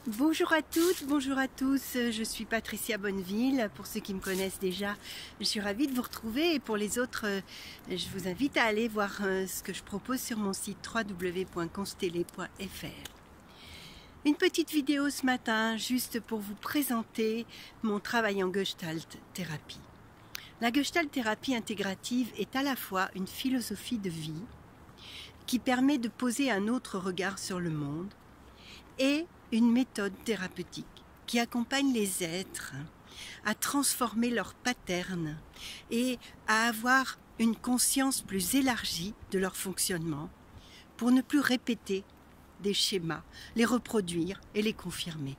Bonjour à toutes, bonjour à tous, je suis Patricia Bonneville. Pour ceux qui me connaissent déjà, je suis ravie de vous retrouver et pour les autres, je vous invite à aller voir ce que je propose sur mon site www.constellé.fr. Une petite vidéo ce matin juste pour vous présenter mon travail en Gestalt thérapie. La Gestalt thérapie intégrative est à la fois une philosophie de vie qui permet de poser un autre regard sur le monde et une méthode thérapeutique qui accompagne les êtres à transformer leurs patterns et à avoir une conscience plus élargie de leur fonctionnement pour ne plus répéter des schémas, les reproduire et les confirmer.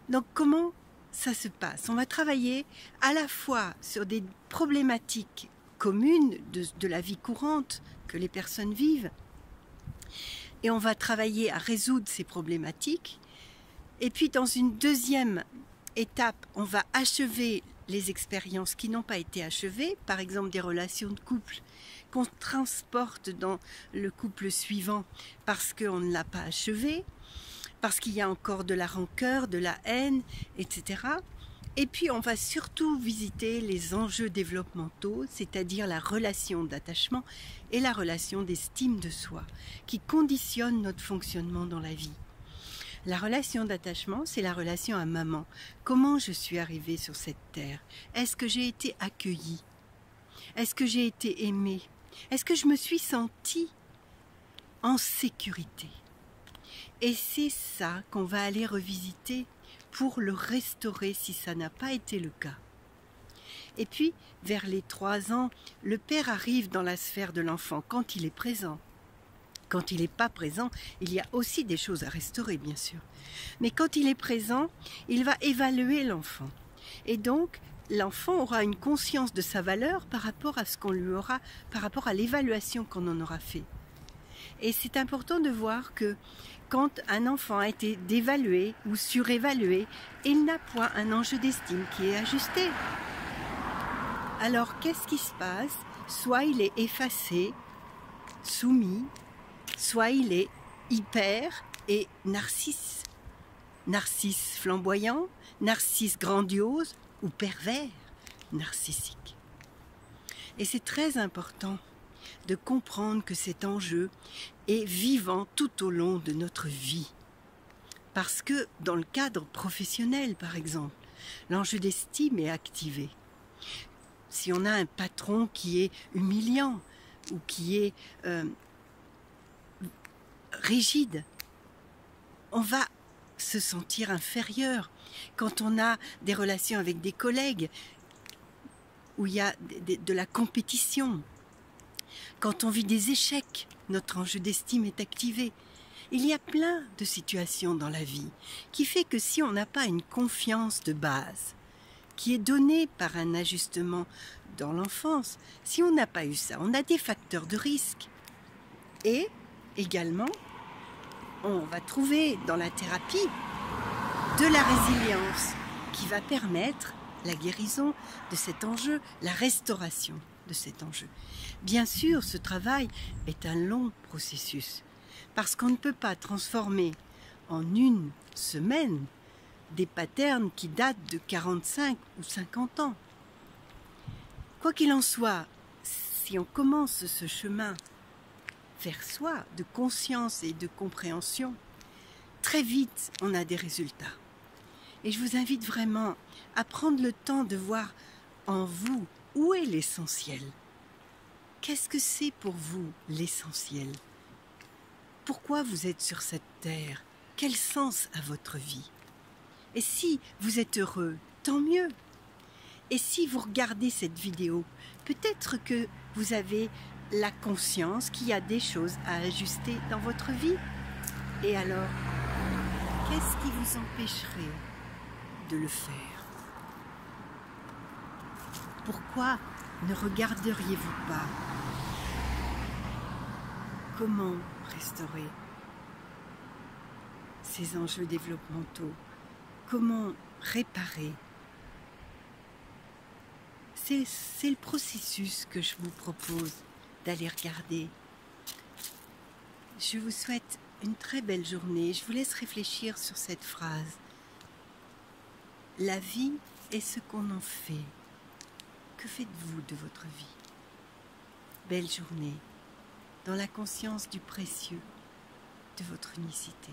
Donc comment ça se passe? On va travailler à la fois sur des problématiques communes de la vie courante que les personnes vivent, et on va travailler à résoudre ces problématiques. Et puis dans une deuxième étape, on va achever les expériences qui n'ont pas été achevées, par exemple des relations de couple qu'on transporte dans le couple suivant parce qu'on ne l'a pas achevé, parce qu'il y a encore de la rancœur, de la haine, etc. Et puis on va surtout visiter les enjeux développementaux, c'est-à-dire la relation d'attachement et la relation d'estime de soi, qui conditionnent notre fonctionnement dans la vie. La relation d'attachement, c'est la relation à maman. Comment je suis arrivée sur cette terre? Est-ce que j'ai été accueillie? Est-ce que j'ai été aimée? Est-ce que je me suis sentie en sécurité? Et c'est ça qu'on va aller revisiter pour le restaurer si ça n'a pas été le cas. Et puis, vers les 3 ans, le père arrive dans la sphère de l'enfant quand il est présent. Quand il n'est pas présent, il y a aussi des choses à restaurer, bien sûr. Mais quand il est présent, il va évaluer l'enfant. Et donc, l'enfant aura une conscience de sa valeur par rapport à ce qu'on lui aura, par rapport à l'évaluation qu'on en aura fait. Et c'est important de voir que quand un enfant a été dévalué ou surévalué, il n'a point un enjeu d'estime qui est ajusté. Alors qu'est-ce qui se passe? Soit il est effacé, soumis, soit il est hyper et narcisse. Narcisse flamboyant, narcisse grandiose ou pervers narcissique. Et c'est très important de comprendre que cet enjeu est vivant tout au long de notre vie. Parce que dans le cadre professionnel, par exemple, l'enjeu d'estime est activé. Si on a un patron qui est humiliant ou qui est rigide, on va se sentir inférieur. Quand on a des relations avec des collègues où il y a de la compétition, quand on vit des échecs, notre enjeu d'estime est activé. Il y a plein de situations dans la vie qui fait que si on n'a pas une confiance de base, qui est donnée par un ajustement dans l'enfance, si on n'a pas eu ça, on a des facteurs de risque. Et également, on va trouver dans la thérapie de la résilience qui va permettre la guérison de cet enjeu, la restauration de cet enjeu. Bien sûr, ce travail est un long processus parce qu'on ne peut pas transformer en une semaine des patterns qui datent de 45 ou 50 ans. Quoi qu'il en soit, si on commence ce chemin vers soi, de conscience et de compréhension, très vite on a des résultats. Et je vous invite vraiment à prendre le temps de voir en vous où est l'essentiel. Qu'est-ce que c'est pour vous l'essentiel? Pourquoi vous êtes sur cette terre? Quel sens a votre vie? Et si vous êtes heureux, tant mieux. Et si vous regardez cette vidéo, peut-être que vous avez la conscience qu'il y a des choses à ajuster dans votre vie. Et alors, qu'est-ce qui vous empêcherait de le faire? Pourquoi ne regarderiez-vous pas comment restaurer ces enjeux développementaux? Comment réparer? C'est le processus que je vous propose d'aller regarder. Je vous souhaite une très belle journée. Je vous laisse réfléchir sur cette phrase. La vie est ce qu'on en fait. Que faites-vous de votre vie? Belle journée, dans la conscience du précieux de votre unicité.